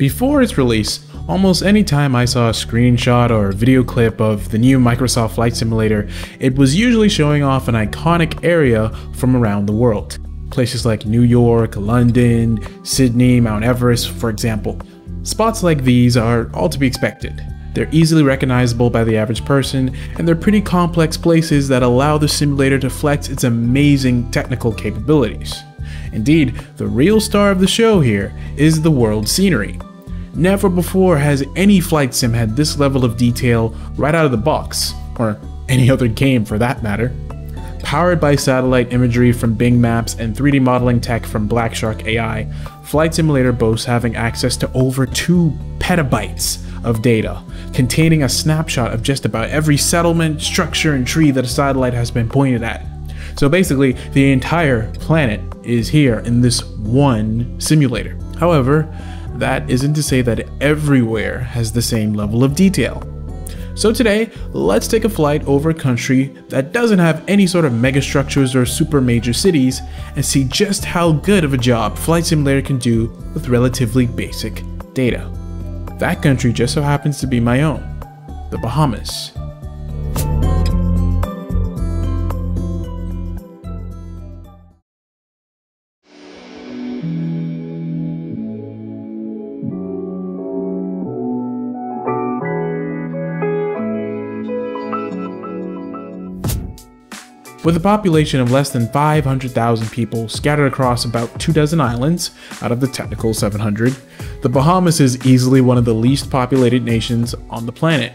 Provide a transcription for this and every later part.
Before its release, almost any time I saw a screenshot or a video clip of the new Microsoft Flight Simulator, it was usually showing off an iconic area from around the world. Places like New York, London, Sydney, Mount Everest, for example. Spots like these are all to be expected. They're easily recognizable by the average person, and they're pretty complex places that allow the simulator to flex its amazing technical capabilities. Indeed, the real star of the show here is the world scenery. Never before has any flight sim had this level of detail right out of the box, or any other game for that matter. Powered by satellite imagery from Bing Maps and 3D modeling tech from Black Shark AI, Flight Simulator boasts having access to over 2 petabytes of data, containing a snapshot of just about every settlement, structure, and tree that a satellite has been pointed at. So basically, the entire planet is here in this one simulator. However, that isn't to say that everywhere has the same level of detail. So today, let's take a flight over a country that doesn't have any sort of megastructures or super major cities and see just how good of a job Flight Simulator can do with relatively basic data. That country just so happens to be my own, the Bahamas. With a population of less than 500,000 people scattered across about 24 islands out of the technical 700, the Bahamas is easily one of the least populated nations on the planet.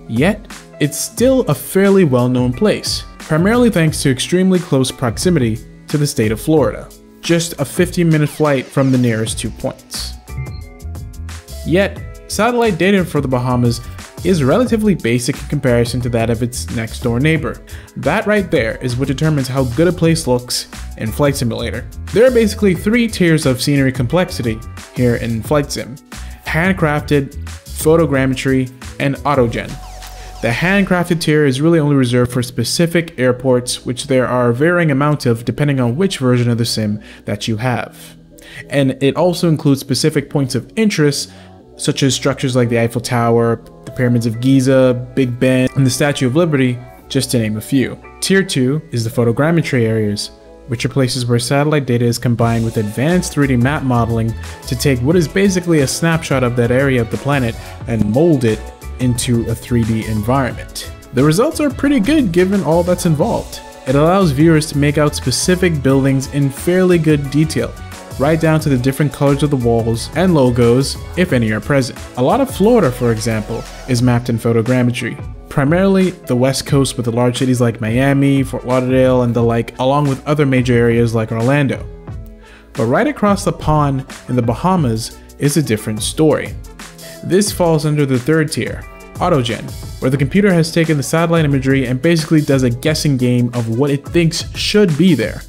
Yet, it's still a fairly well-known place, primarily thanks to extremely close proximity to the state of Florida, just a 15-minute flight from the nearest 2 points. Yet, satellite data for the Bahamas is relatively basic in comparison to that of its next door neighbor. That right there is what determines how good a place looks in Flight Simulator. There are basically 3 tiers of scenery complexity here in Flight Sim: handcrafted, photogrammetry, and autogen. The handcrafted tier is really only reserved for specific airports, which there are varying amounts of depending on which version of the sim that you have. And it also includes specific points of interest, such as structures like the Eiffel Tower, the Pyramids of Giza, Big Ben, and the Statue of Liberty, just to name a few. Tier 2 is the photogrammetry areas, which are places where satellite data is combined with advanced 3D map modeling to take what is basically a snapshot of that area of the planet and mold it into a 3D environment. The results are pretty good given all that's involved. It allows viewers to make out specific buildings in fairly good detail, right down to the different colors of the walls and logos, if any are present. A lot of Florida, for example, is mapped in photogrammetry. Primarily the west coast with the large cities like Miami, Fort Lauderdale, and the like, along with other major areas like Orlando. But right across the pond in the Bahamas is a different story. This falls under the 3rd tier, autogen, where the computer has taken the satellite imagery and basically does a guessing game of what it thinks should be there.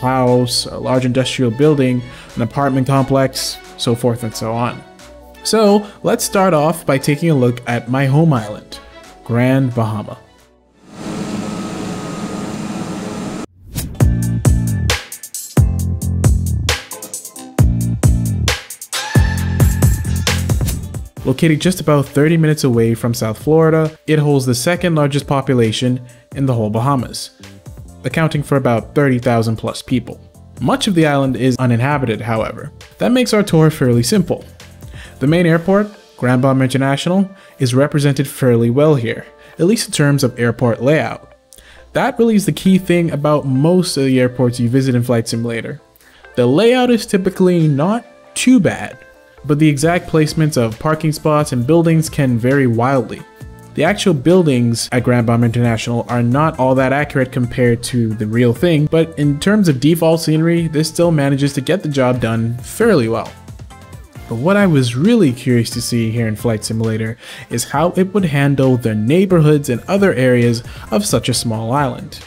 House, a large industrial building, an apartment complex, so forth and so on. So let's start off by taking a look at my home island, Grand Bahama. Located just about 30 minutes away from South Florida, it holds the 2nd largest population in the whole Bahamas, accounting for about 30,000 plus people. Much of the island is uninhabited, however. That makes our tour fairly simple. The main airport, Grand Bahama International, is represented fairly well here, at least in terms of airport layout. That really is the key thing about most of the airports you visit in Flight Simulator. The layout is typically not too bad, but the exact placements of parking spots and buildings can vary wildly. The actual buildings at Grand Bahama International are not all that accurate compared to the real thing, but in terms of default scenery, this still manages to get the job done fairly well. But what I was really curious to see here in Flight Simulator is how it would handle the neighborhoods and other areas of such a small island.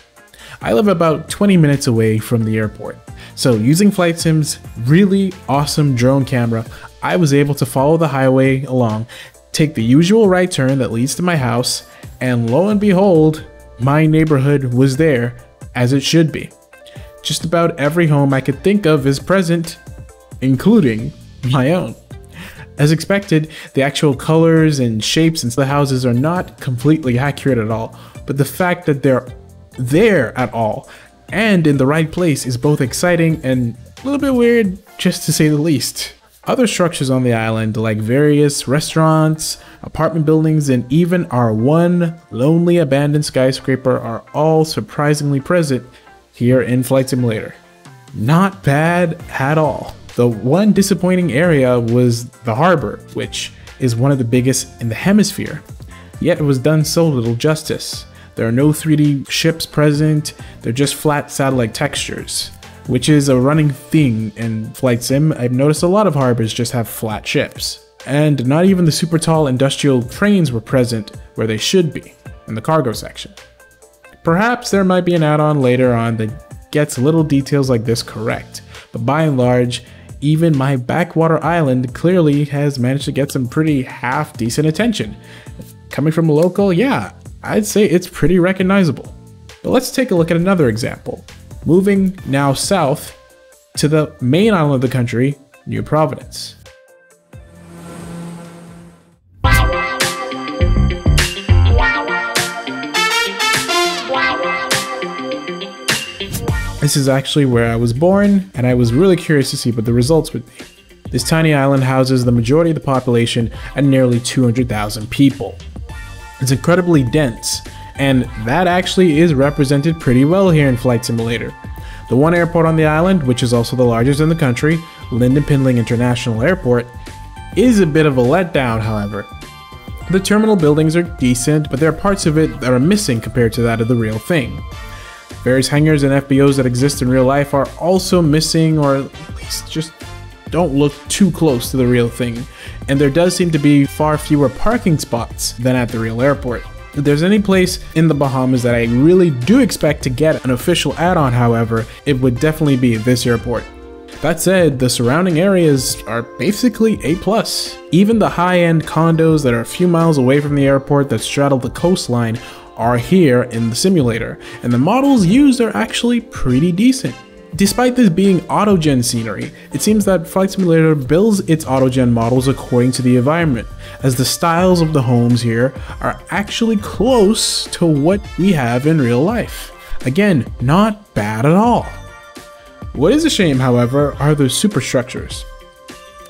I live about 20 minutes away from the airport, so using Flight Sim's really awesome drone camera, I was able to follow the highway along, take the usual right turn that leads to my house, and lo and behold, my neighborhood was there as it should be. Just about every home I could think of is present, including my own. As expected, the actual colors and shapes in the houses are not completely accurate at all, but the fact that they're there at all and in the right place is both exciting and a little bit weird, just to say the least. Other structures on the island, like various restaurants, apartment buildings, and even our one lonely abandoned skyscraper, are all surprisingly present here in Flight Simulator. Not bad at all. The one disappointing area was the harbor, which is one of the biggest in the hemisphere, yet it was done so little justice. There are no 3D ships present, they're just flat satellite textures, which is a running thing in Flight Sim. I've noticed a lot of harbors just have flat ships. And not even the super tall industrial trains were present where they should be, in the cargo section. Perhaps there might be an add-on later on that gets little details like this correct, but by and large, even my backwater island clearly has managed to get some pretty half-decent attention. Coming from a local, yeah, I'd say it's pretty recognizable. But let's take a look at another example. Moving now south to the main island of the country, New Providence. This is actually where I was born, and I was really curious to see what the results would be. This tiny island houses the majority of the population at nearly 200,000 people. It's incredibly dense, and that actually is represented pretty well here in Flight Simulator. The one airport on the island, which is also the largest in the country, Linden-Pindling International Airport, is a bit of a letdown, however. The terminal buildings are decent, but there are parts of it that are missing compared to that of the real thing. Various hangars and FBOs that exist in real life are also missing, or at least just don't look too close to the real thing, and there does seem to be far fewer parking spots than at the real airport. If there's any place in the Bahamas that I really do expect to get an official add-on, however, it would definitely be this airport. That said, the surrounding areas are basically A+. Even the high-end condos that are a few miles away from the airport that straddle the coastline are here in the simulator, and the models used are actually pretty decent. Despite this being autogen scenery, it seems that Flight Simulator builds its autogen models according to the environment, as the styles of the homes here are actually close to what we have in real life. Again, not bad at all. What is a shame, however, are those superstructures.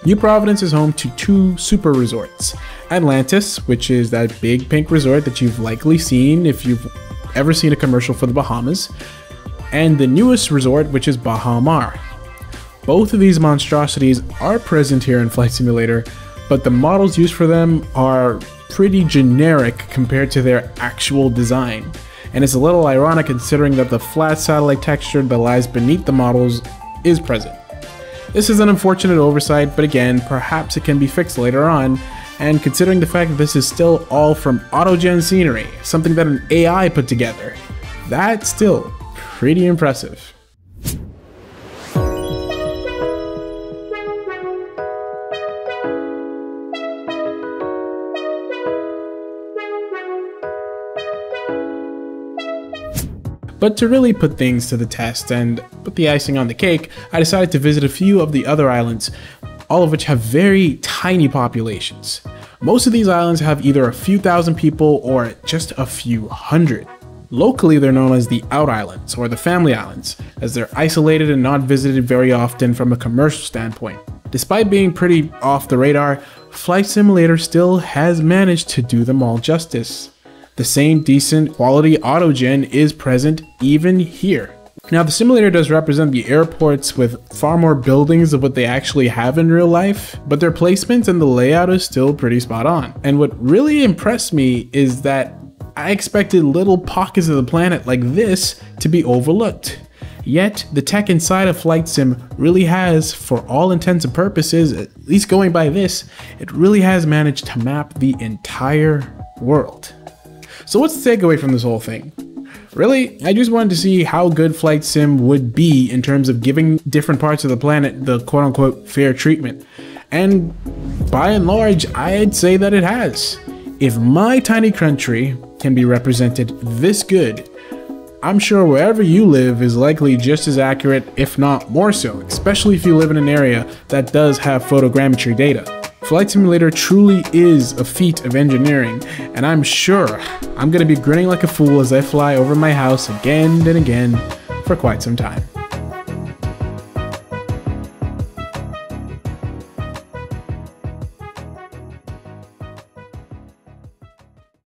New Providence is home to two super resorts. Atlantis, which is that big pink resort that you've likely seen if you've ever seen a commercial for the Bahamas, and the newest resort, which is Bahamar. Both of these monstrosities are present here in Flight Simulator, but the models used for them are pretty generic compared to their actual design. And it's a little ironic considering that the flat satellite texture that lies beneath the models is present. This is an unfortunate oversight, but again, perhaps it can be fixed later on, and considering the fact that this is still all from autogen scenery, something that an AI put together, that's still pretty impressive. But to really put things to the test and put the icing on the cake, I decided to visit a few of the other islands, all of which have very tiny populations. Most of these islands have either a few thousand people or just a few hundred. Locally, they're known as the Out Islands or the Family Islands, as they're isolated and not visited very often from a commercial standpoint. Despite being pretty off the radar, Flight Simulator still has managed to do them all justice. The same decent quality autogen is present even here. Now, the simulator does represent the airports with far more buildings of what they actually have in real life, but their placement and the layout is still pretty spot on. And what really impressed me is that I expected little pockets of the planet like this to be overlooked. Yet, the tech inside of Flight Sim really has, for all intents and purposes, at least going by this, it really has managed to map the entire world. So what's the takeaway from this whole thing? Really, I just wanted to see how good Flight Sim would be in terms of giving different parts of the planet the quote-unquote fair treatment. And by and large, I'd say that it has. If my tiny country can be represented this good, I'm sure wherever you live is likely just as accurate, if not more so, especially if you live in an area that does have photogrammetry data. Flight Simulator truly is a feat of engineering, and I'm sure I'm gonna be grinning like a fool as I fly over my house again and again for quite some time.